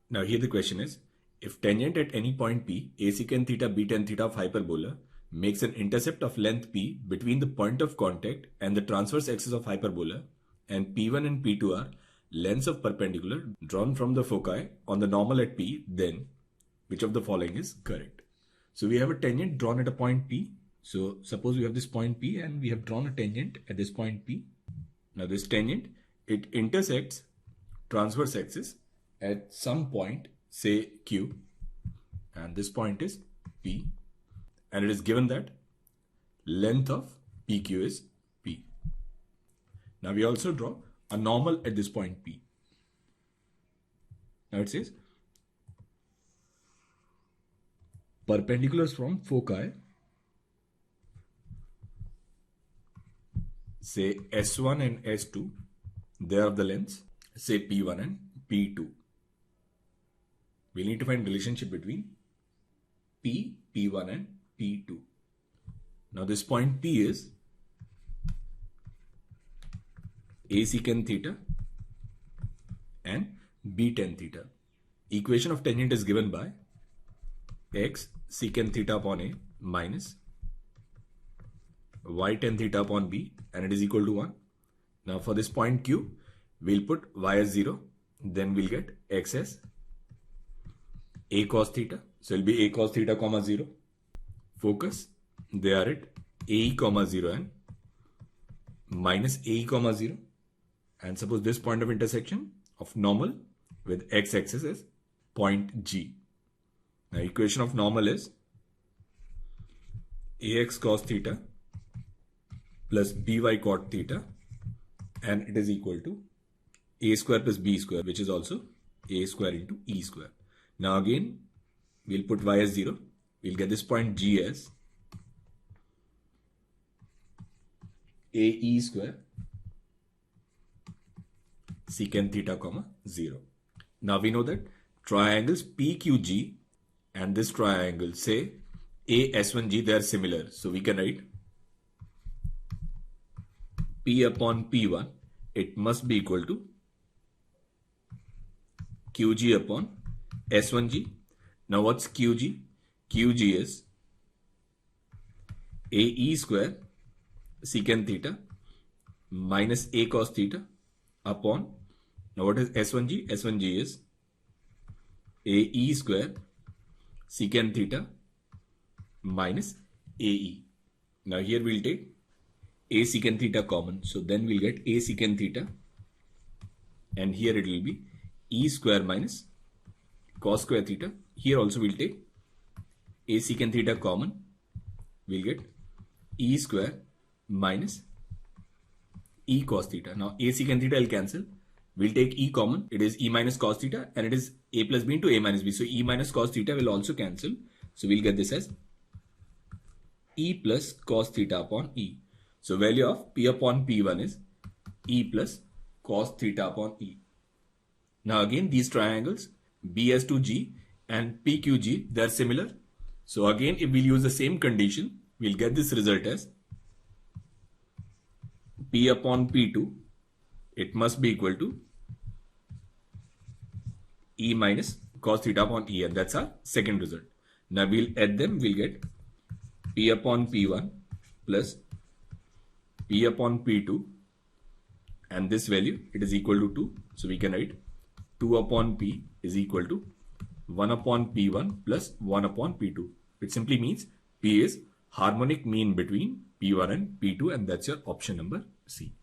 Now here the question is, if tangent at any point P, a secant theta, b tan theta of hyperbola makes an intercept of length P between the point of contact and the transverse axis of hyperbola, and P1 and P2 are lengths of perpendicular drawn from the foci on the normal at P, then which of the following is correct? So we have a tangent drawn at a point P. So suppose we have this point P and we have drawn a tangent at this point P. Now this tangent, it intersects transverse axis at some point, say Q, and this point is P, and it is given that length of PQ is P. Now we also draw a normal at this point P. Now it says perpendiculars from foci, say S1 and S2, they are of the lengths, say P1 and P2. We need to find relationship between P, P1 and P2. Now this point P is a secant theta and b tan theta. Equation of tangent is given by x secant theta upon a minus y tan theta upon b, and it is equal to 1. Now for this point Q, we'll put y as 0, then we'll get x as a cos theta. So it will be a cos theta comma 0. Focus, they are at a comma 0 and minus a comma 0. And suppose this point of intersection of normal with x-axis is point G. Now equation of normal is ax cos theta plus by cot theta, and it is equal to a square plus b square, which is also a square into e square. Now again, we'll put y as 0. We'll get this point G as a e square secant theta comma 0. Now we know that triangles PQG and this triangle, say AS1G, they are similar. So we can write P upon P1, it must be equal to QG upon S1G. Now what's QG? QG is AE square secant theta minus A cos theta upon, now what is S1G? S1G is AE square secant theta minus AE. Now here we'll take A secant theta common. So then we'll get A secant theta, and here it will be E square minus cos square theta. Here also we'll take A secant theta common. We'll get E square minus E cos theta. Now A secant theta will cancel. We'll take E common. It is E minus cos theta, and it is A plus B into A minus B. So E minus cos theta will also cancel. So we'll get this as E plus cos theta upon E. So value of P upon P1 is E plus cos theta upon E. Now again, these triangles BS2G and PQG, they are similar. So again, if we'll use the same condition, we'll get this result as P upon P2, it must be equal to E minus cos theta upon E, and that's our second result. Now we'll add them, we'll get P upon P1 plus P upon P2, and this value, it is equal to 2. So we can write 2 upon P is equal to 1 upon P1 plus 1 upon P2, which simply means P is harmonic mean between P1 and P2, and that's your option number C.